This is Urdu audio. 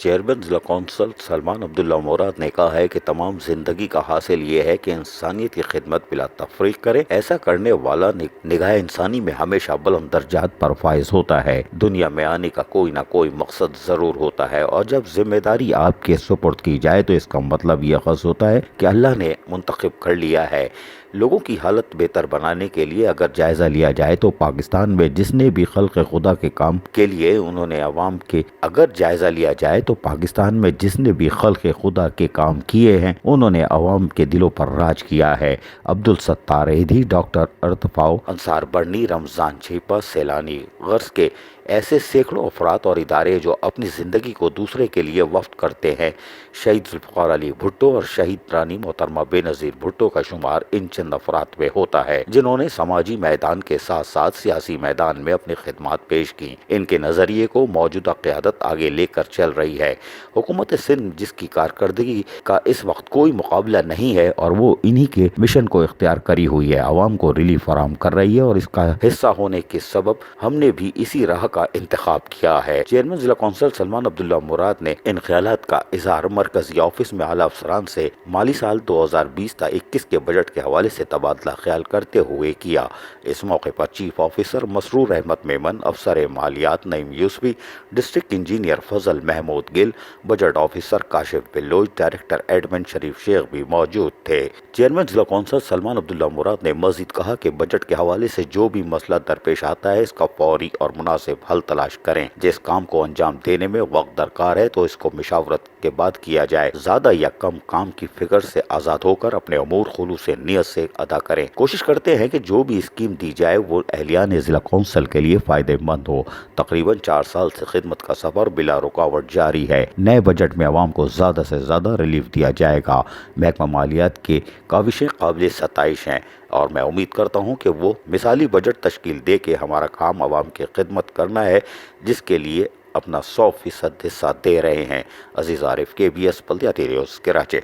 چیئرمین ضلع کونسل سلمان عبداللہ مراد نے کہا ہے کہ تمام زندگی کا حاصل یہ ہے کہ انسانیت کی خدمت بلا تفریق کرے. ایسا کرنے والا نگاہ انسانی میں ہمیشہ بلند درجات پر فائز ہوتا ہے. دنیا میں آنے کا کوئی نہ کوئی مقصد ضرور ہوتا ہے اور جب ذمہ داری آپ کے سپرد کی جائے تو اس کا مطلب یہ اخذ ہوتا ہے کہ اللہ نے منتخب کر لیا ہے. لوگوں کی حالت بہتر بنانے کے لیے اگر جائزہ لیا جائے تو پاکستان میں جس نے بھی خلق خدا کے کام کے لیے انہوں نے عوام کے کام کیے ہیں انہوں نے عوام کے دلوں پر راج کیا ہے. عبدالستار ایدھی، ڈاکٹر ارتفاع انصار برنی، رمضان چھیپا، سیلانی غرض کے ایسے سینکڑوں افراد اور ادارے جو اپنی زندگی کو دوسرے کے لیے وقف کرتے ہیں. شہید ذوالفقار علی بھٹو اور شہید رانی محترمہ بے نظیر بھٹو کا شمار ان چند افراد میں ہوتا ہے جنہوں نے سماجی میدان کے ساتھ ساتھ سیاسی میدان میں اپنی خدمات پیش کی. ان کے نظریے کو موجودہ قیادت آگے لے کر چل رہی ہے. حکومت سندھ جس کی کارکردگی کا اس وقت کوئی مقابلہ نہیں ہے اور وہ انہی کے مشن کو اختیار کری ہوئی ہے، عوام کو ریلیف فراہم کر رہی ہے اور اس کا حصہ ہونے کے سبب ہم نے بھی اسی راہ کا انتخاب کیا ہے. چیئرمین ضلع کونسل سلمان عبداللہ مراد نے ان خیالات کا اظہار مرکزی آفس میں اعلیٰ افسران سے مالی سال 2020 تا 21 کے بجٹ کے حوالے سے تبادلہ خیال کرتے ہوئے کیا. اس موقع پر چیف آفیسر مسرور احمد میمن، افسر مالیات نعیم Yusufi, district engineer Fazal Mahmood Gul, budget officer Kashif Baloch, director admin Sharif Sheikh بھی موجود تھے. چیئرمین ضلع کونسل سلمان عبداللہ مراد نے مزید کہا کہ بجٹ کے حوالے سے جو بھی مسئلہ درپیش آتا ہے اس کا فوری اور مناسب حل تلاش کریں. جس کام کو انجام دینے میں وقت درکار ہے تو اس کو مشاورت کے بعد کیا جائے. زیادہ یا کم کام کی فکر سے آزاد ہو کر اپنے امور خلوص نیت سے ادا کریں. کوشش کرتے ہیں کہ جو بھی اسکیم دی جائے وہ اہلیان ضلع کونسل کے لیے فائدہ مند ہو. تقریباً 4 سال سے خدمت کا سفر بلا رکاوٹ جاری ہے. نئے بجٹ میں عوام کو زیادہ سے زیادہ ریلیف دیا جائے گا. محکمہ مالیات کے کاوشیں قابل ستائش ہیں اور میں امید کرتا ہوں کہ وہ مثالی بجٹ تشکیل دے کے ہمارا کام عوام کی خدمت کرنا ہے جس کے لیے اپنا 100% حصہ دے رہے ہیں. عزیز عارف، KBS بلدیاتی نیوز، کراچی.